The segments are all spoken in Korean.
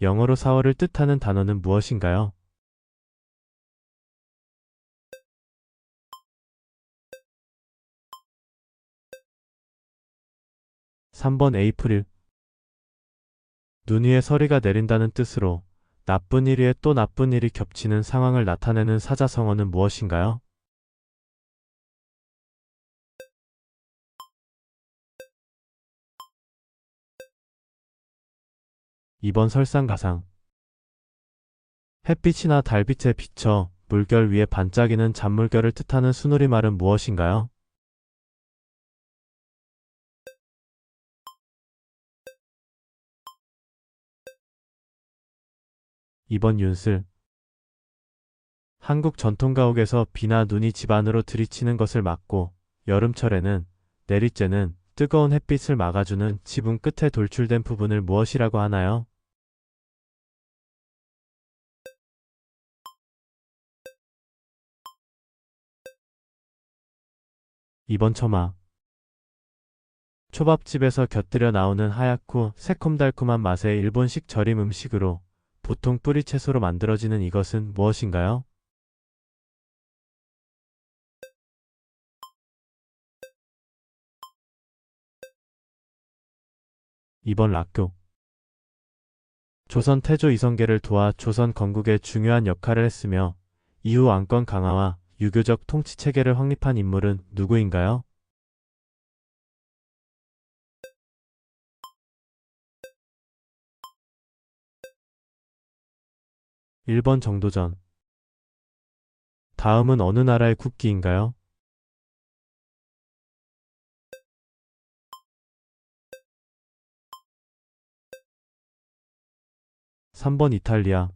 영어로 4월을 뜻하는 단어는 무엇인가요? 3번 에이프릴. 눈 위에 서리가 내린다는 뜻으로 나쁜 일 위에 또 나쁜 일이 겹치는 상황을 나타내는 사자성어는 무엇인가요? 2번 설상가상. 햇빛이나 달빛에 비쳐 물결 위에 반짝이는 잔물결을 뜻하는 순우리말은 무엇인가요? 2번 윤슬. 한국 전통가옥에서 비나 눈이 집 안으로 들이치는 것을 막고 여름철에는 내리쬐는 뜨거운 햇빛을 막아주는 지붕 끝에 돌출된 부분을 무엇이라고 하나요? 2번 처마. 초밥집에서 곁들여 나오는 하얗고 새콤달콤한 맛의 일본식 절임 음식으로 보통 뿌리 채소로 만들어지는 이것은 무엇인가요? 2번 락교. 조선 태조 이성계를 도와 조선 건국에 중요한 역할을 했으며 이후 왕권 강화와 유교적 통치 체계를 확립한 인물은 누구인가요? 1번 정도전. 다음은 어느 나라의 국기인가요? 3번 이탈리아.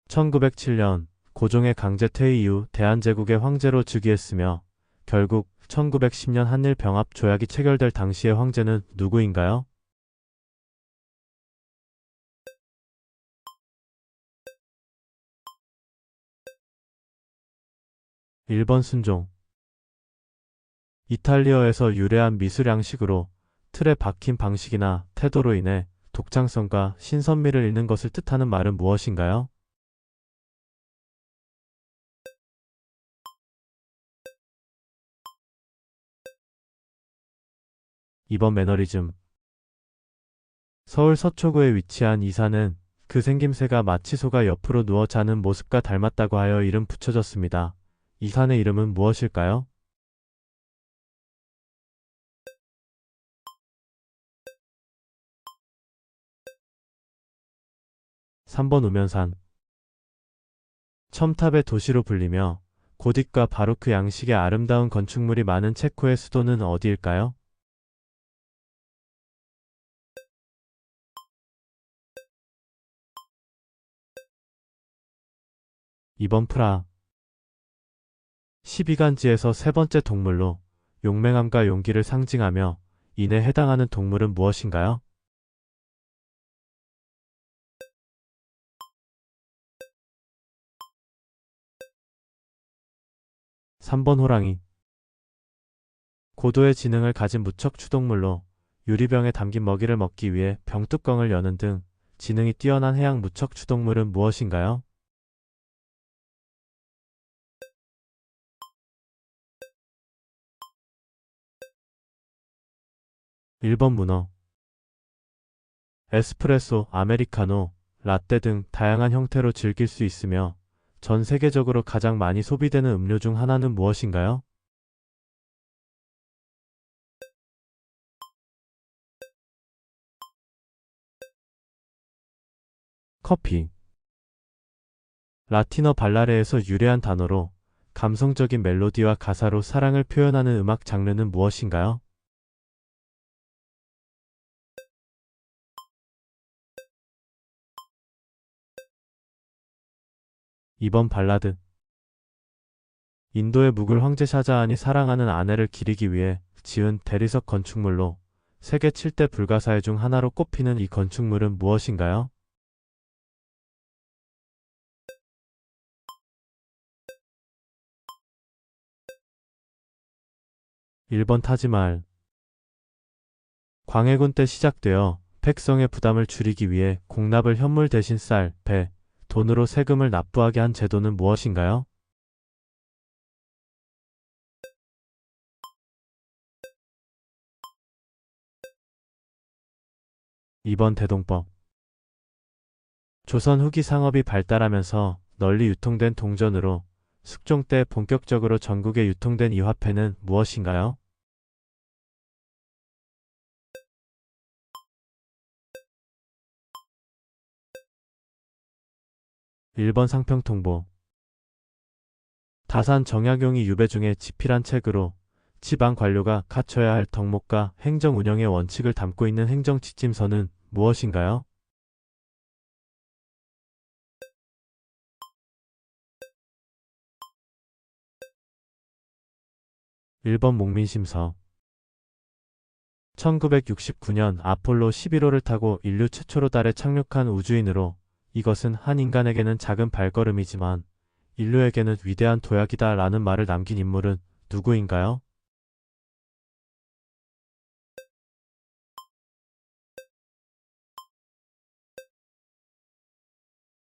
1907년 고종의 강제 퇴위 이후 대한제국의 황제로 즉위했으며 결국 1910년 한일 병합 조약이 체결될 당시의 황제는 누구인가요? 1번 순종. 이탈리아에서 유래한 미술 양식으로 틀에 박힌 방식이나 태도로 인해 독창성과 신선미를 잃는 것을 뜻하는 말은 무엇인가요? 2번 매너리즘. 서울 서초구에 위치한 이 산은 그 생김새가 마치 소가 옆으로 누워 자는 모습과 닮았다고 하여 이름 붙여졌습니다. 이 산의 이름은 무엇일까요? 3번 우면산. 첨탑의 도시로 불리며 고딕과 바로크 양식의 아름다운 건축물이 많은 체코의 수도는 어디일까요? 2번 프라하. 12간지에서 세 번째 동물로 용맹함과 용기를 상징하며 이에 해당하는 동물은 무엇인가요? 3번 호랑이. 고도의 지능을 가진 무척 추동물로 유리병에 담긴 먹이를 먹기 위해 병뚜껑을 여는 등 지능이 뛰어난 해양 무척 추동물은 무엇인가요? 1번 문어. 에스프레소, 아메리카노, 라떼 등 다양한 형태로 즐길 수 있으며 전 세계적으로 가장 많이 소비되는 음료 중 하나는 무엇인가요? 커피. 라틴어 발라레에서 유래한 단어로 감성적인 멜로디와 가사로 사랑을 표현하는 음악 장르는 무엇인가요? 2번 발라드. 인도의 무굴 황제 샤자한이 사랑하는 아내를 기리기 위해 지은 대리석 건축물로 세계 7대 불가사의 중 하나로 꼽히는 이 건축물은 무엇인가요? 1번 타지말. 광해군 때 시작되어 백성의 부담을 줄이기 위해 공납을 현물 대신 쌀, 배, 돈으로 세금을 납부하게 한 제도는 무엇인가요? 2번 대동법. 조선 후기 상업이 발달하면서 널리 유통된 동전으로 숙종 때 본격적으로 전국에 유통된 이 화폐는 무엇인가요? 1번 상평통보. 다산 정약용이 유배 중에 집필한 책으로 지방 관료가 갖춰야 할 덕목과 행정 운영의 원칙을 담고 있는 행정지침서는 무엇인가요? 1번 목민심서. 1969년 아폴로 11호를 타고 인류 최초로 달에 착륙한 우주인으로 이것은 한 인간에게는 작은 발걸음이지만 인류에게는 위대한 도약이다 라는 말을 남긴 인물은 누구인가요?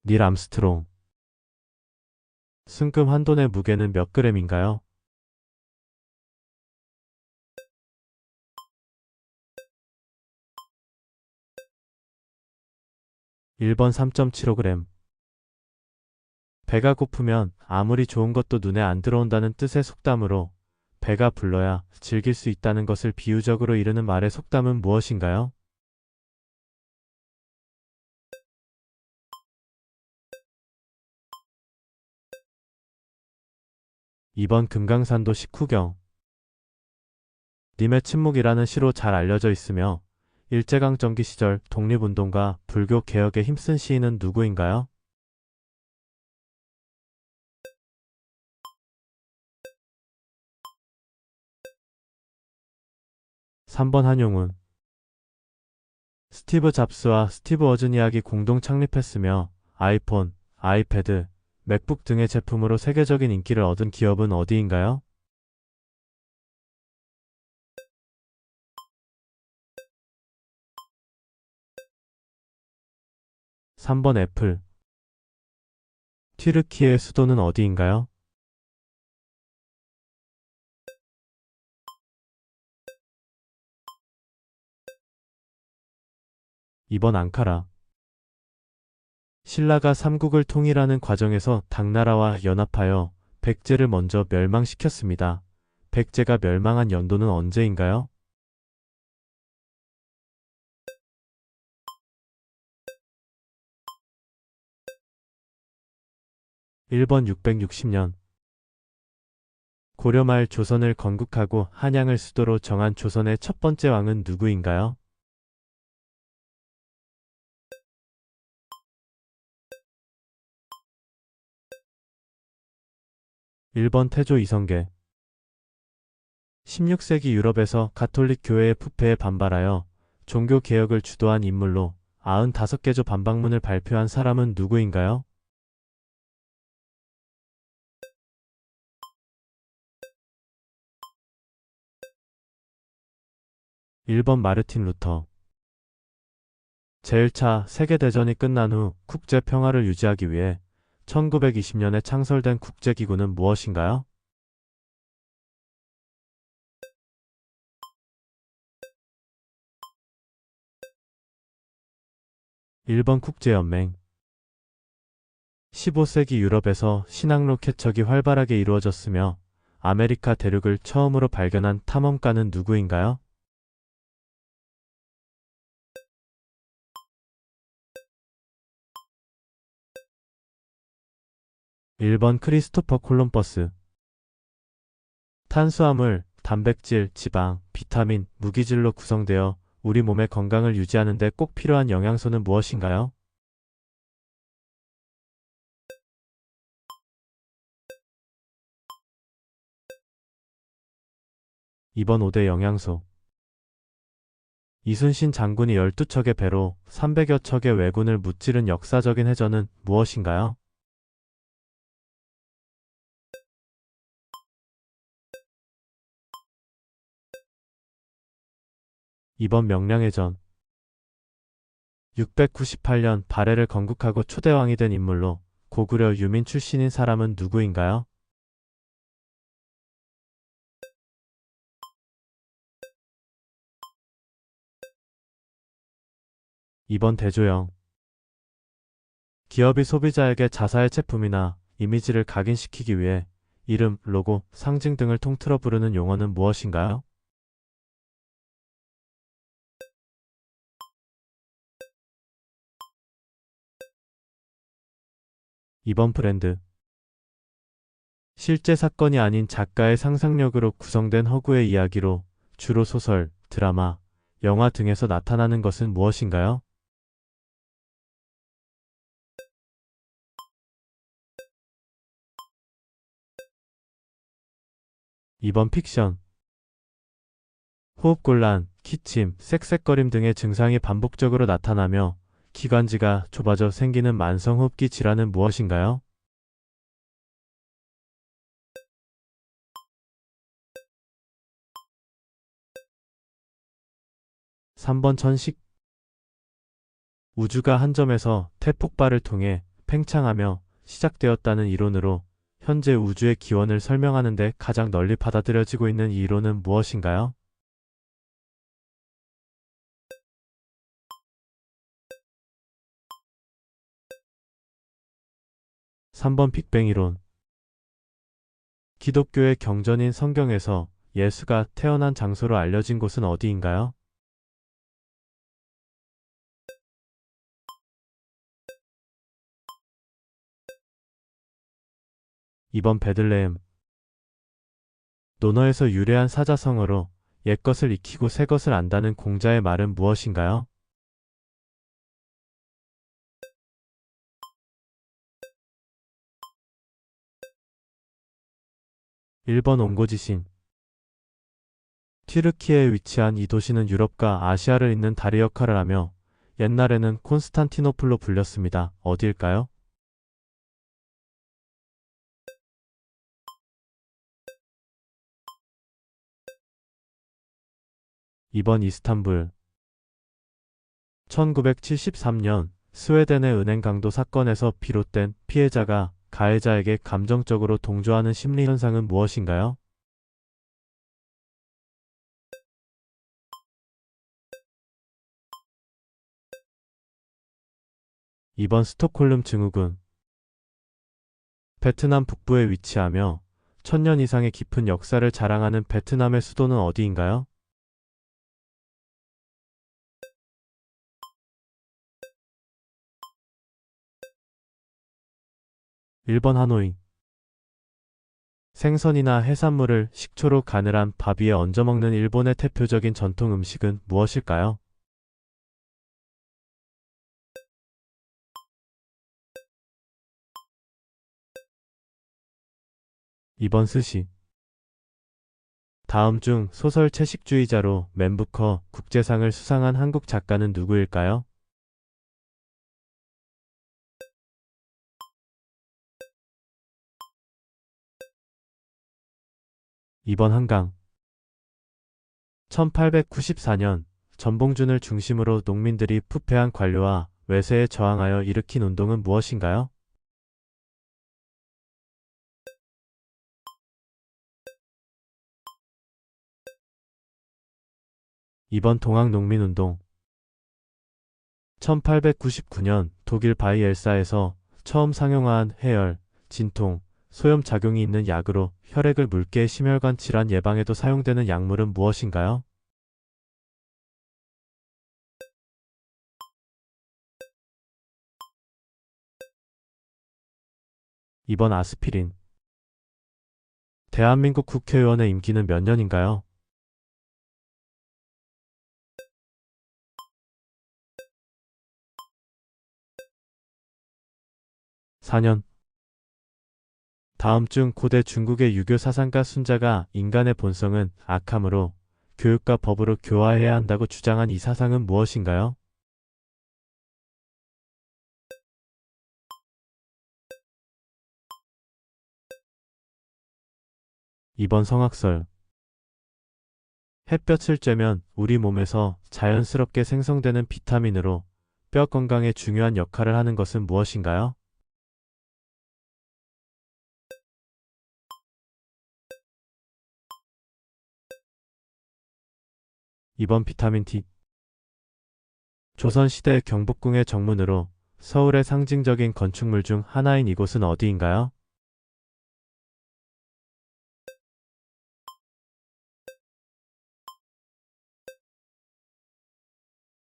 '닐 암스트롱. 순금 한 돈의 무게는 몇 그램인가요? 1번 3.75g. 배가 고프면 아무리 좋은 것도 눈에 안 들어온다는 뜻의 속담으로 배가 불러야 즐길 수 있다는 것을 비유적으로 이르는 말의 속담은 무엇인가요? 2번 금강산도 식후경. 님의 침묵이라는 시로 잘 알려져 있으며 일제강점기 시절 독립운동가 불교 개혁에 힘쓴 시인은 누구인가요? 3번 한용운. 스티브 잡스와 스티브 워즈니악이 공동 창립했으며 아이폰, 아이패드, 맥북 등의 제품으로 세계적인 인기를 얻은 기업은 어디인가요? 3번 애플. 튀르키의 수도는 어디인가요? 2번 앙카라. 신라가 삼국을 통일하는 과정에서 당나라와 연합하여 백제를 먼저 멸망시켰습니다. 백제가 멸망한 연도는 언제인가요? 1번 660년. 고려 말 조선을 건국하고 한양을 수도로 정한 조선의 첫 번째 왕은 누구인가요? 1번 태조 이성계. 16세기 유럽에서 가톨릭 교회의 부패에 반발하여 종교 개혁을 주도한 인물로 95개조 반박문을 발표한 사람은 누구인가요? 1번 마르틴 루터. 제1차 세계대전이 끝난 후 국제 평화를 유지하기 위해 1920년에 창설된 국제기구는 무엇인가요? 1번 국제연맹. 15세기 유럽에서 신항로 개척이 활발하게 이루어졌으며 아메리카 대륙을 처음으로 발견한 탐험가는 누구인가요? 1번 크리스토퍼 콜럼버스. 탄수화물, 단백질, 지방, 비타민, 무기질로 구성되어 우리 몸의 건강을 유지하는 데 꼭 필요한 영양소는 무엇인가요? 2번 5대 영양소. 이순신 장군이 12척의 배로 300여 척의 왜군을 무찌른 역사적인 해전은 무엇인가요? 2번 명량해전. 698년 발해를 건국하고 초대왕이 된 인물로 고구려 유민 출신인 사람은 누구인가요? 2번 대조영. 기업이 소비자에게 자사의 제품이나 이미지를 각인시키기 위해 이름, 로고, 상징 등을 통틀어 부르는 용어는 무엇인가요? 2번 브랜드. 실제 사건이 아닌 작가의 상상력으로 구성된 허구의 이야기로 주로 소설, 드라마, 영화 등에서 나타나는 것은 무엇인가요? 2번 픽션. 호흡곤란, 기침, 쌕쌕거림 등의 증상이 반복적으로 나타나며 기관지가 좁아져 생기는 만성호흡기 질환은 무엇인가요? 3번 천식. 우주가 한 점에서 태폭발을 통해 팽창하며 시작되었다는 이론으로 현재 우주의 기원을 설명하는 데 가장 널리 받아들여지고 있는 이 이론은 무엇인가요? 3번 빅뱅 이론. 기독교의 경전인 성경에서 예수가 태어난 장소로 알려진 곳은 어디인가요? 2번 베들레헴. 논어에서 유래한 사자성어로 옛것을 익히고 새것을 안다는 공자의 말은 무엇인가요? 1번 옹고지신. 튀르키예에 위치한 이 도시는 유럽과 아시아를 잇는 다리 역할을 하며 옛날에는 콘스탄티노플로 불렸습니다. 어디일까요? 2번 이스탄불. 1973년 스웨덴의 은행 강도 사건에서 비롯된 피해자가 가해자에게 감정적으로 동조하는 심리 현상은 무엇인가요? 2번 스톡홀름 증후군. 베트남 북부에 위치하며 천년 이상의 깊은 역사를 자랑하는 베트남의 수도는 어디인가요? 1번 하노이. 생선이나 해산물을 식초로 간을 한 밥 위에 얹어 먹는 일본의 대표적인 전통 음식은 무엇일까요? 2번 스시. 다음 중 소설 채식주의자로 맨부커 국제상을 수상한 한국 작가는 누구일까요? 2번 한강. 1894년 전봉준을 중심으로 농민들이 부패한 관료와 외세에 저항하여 일으킨 운동은 무엇인가요? 2번 동학농민운동. 1899년 독일 바이엘사에서 처음 상용화한 해열, 진통, 소염 작용이 있는 약으로 혈액을 묽게 심혈관 질환 예방에도 사용되는 약물은 무엇인가요? 2번 아스피린. 대한민국 국회의원의 임기는 몇 년인가요? 4년. 다음 중 고대 중국의 유교 사상가 순자가 인간의 본성은 악함으로 교육과 법으로 교화해야 한다고 주장한 이 사상은 무엇인가요? 2번 성악설. 햇볕을 쬐면 우리 몸에서 자연스럽게 생성되는 비타민으로 뼈 건강에 중요한 역할을 하는 것은 무엇인가요? 이번 비타민 D. 조선시대 경복궁의 정문으로 서울의 상징적인 건축물 중 하나인 이곳은 어디인가요?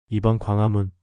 이번 광화문.